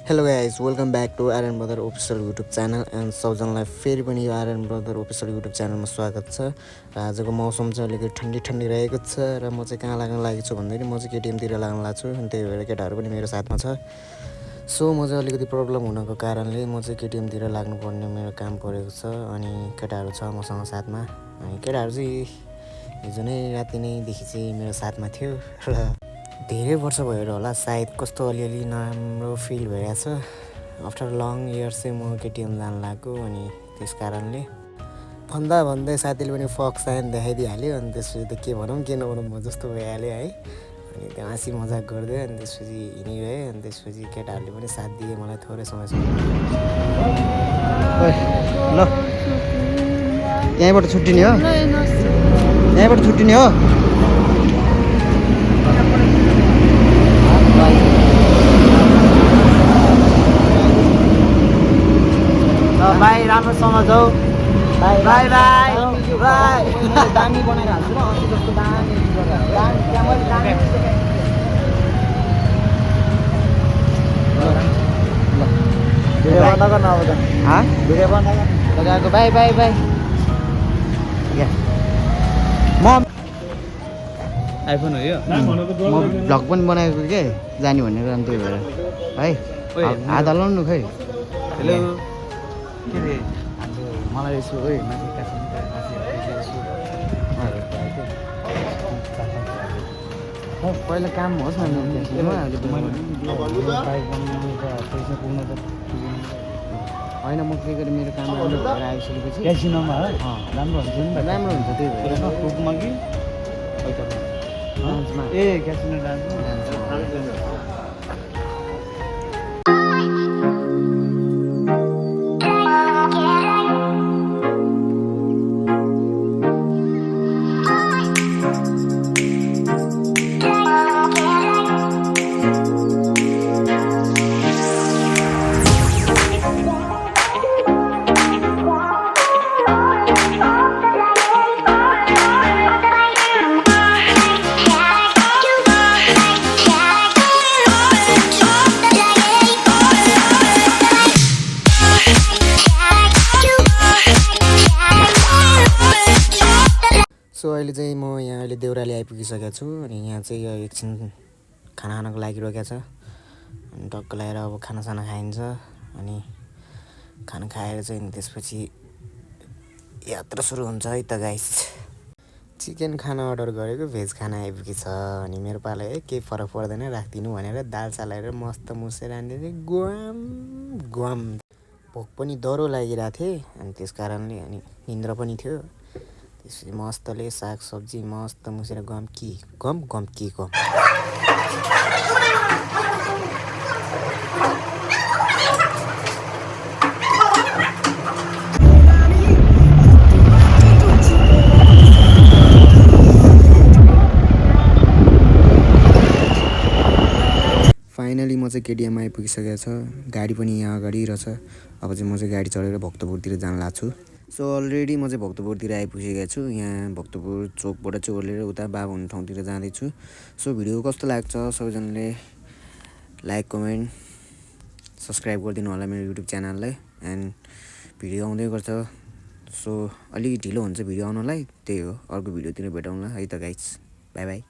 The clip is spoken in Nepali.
Hello guys welcome back to Aryan brother official YouTube channel and सबजनालाई फेरि पनि यो आर्यन ब्रदर अफिसियल युट्युब च्यानलमा स्वागत छ। र आजको मौसम चाहिँ अलिकति ठन्डी ठन्डी रहेको छ र म चाहिँ कहाँ लाग्न लागेको छु भन्दाखेरि म चाहिँ केटिएमतिर लाग्न लाग्छु अनि त्यही भएर केटाहरू पनि मेरो साथमा छ। सो म चाहिँ अलिकति प्रब्लम हुनको कारणले म चाहिँ केटिएमतिर लाग्नुपर्ने मेरो काम परेको छ अनि केटाहरू छ मसँग साथमा। अनि केटाहरू चाहिँ हिजो नै राति नैदेखि चाहिँ मेरो साथमा थियो र धेरै वर्ष भएर होला सायद कस्तो अलिअलि नराम्रो फिल भइरहेछ। आफ्टर लङ इयर्स चाहिँ म केटिएम जान लागेको अनि त्यस कारणले भन्दै साथीले पनि फक साइन देखाइदिइहाल्यो अनि त्यसपछि त के भनौँ के नभनौँ म जस्तो भइहाल्यो है। अनि त्यो हाँसी मजाक गर्दै अनि त्यसपछि हिँडिरह्यो अनि त्यसपछि केटाहरूले पनि साथ दिए मलाई थोरै समयसम्म। ल यहीँबाट छुट्टिने हो, यहीँबाट छुट्टिने हो। भाइ राम्रोसँग जाऊ। बाई बाई बाई बाई दामी बनाएर हाल्छु र अस्ति जस्तो दामी भिडियो बन्द गर्न अब त भिडियो बन्द लगाएको बाई बाई बाई म आइफोन हो यो। म भ्लग पनि बनाएको के जाने भनेर अनि त्यही भएर है आधा लाउनु खै। हेलो के रे मलाई यसो है माथि पहिला काम होस् न होइन म के गरेँ मेरो काम राम्रो भएर आइसकेपछि क्यासिनोमा राम्रो हुन्छ नि राम्रो हुन्छ त्यही भएर टुकमा कि ए क्यासिनो डान्समा सो अहिले चाहिँ म यहाँ अहिले देउराली आइपुगिसकेको छु अनि यहाँ चाहिँ यो एकछिन खाना खानको लागि रोकेको छ अनि टक्क लगाएर अब खानासाना खाइन्छ अनि खाना खाएर चाहिँ त्यसपछि यात्रा सुरु हुन्छ है त गाइस। चिकन खाना अर्डर गरेको भेज खाना आइपुगेछ अनि मेरो पाला केही फरक पर्दैन राखिदिनु भनेर दाल चालेर मस्त मुसेर राखिदिँदै गुवाम गुवाम। भोक पनि डह्रो लागिरहेको थिएँ अनि त्यस कारणले अनि निन्द्रा पनि थियो। त्यसपछि मस्तले सागसब्जी मस्त मुसेर गम कि गम कि गम। फाइनली म चाहिँ केटिएम आइपुगिसकेको छ। गाडी पनि यहाँ अगाडि रहेछ। अब चाहिँ म चाहिँ गाडी चढेर भक्तपुरतिर जान लाग्छु। सो अलरेडी म चाहिँ भक्तपुरतिर आइपुगेको छु। यहाँ भक्तपुर चोकबाट चाहिँ ओर्लेर उता बाबा हुने ठाउँतिर जाँदैछु। सो भिडियो कस्तो लाग्छ सबैजनाले लाइक कमेन्ट सब्सक्राइब गरिदिनु होला मेरो युट्युब च्यानललाई एन्ड भिडियो आउँदै गर्छ। सो अलिक ढिलो हुन्छ भिडियो आउनलाई, त्यही हो। अर्को भिडियोतिर भेटौँला है त गाइस, बाई बाई।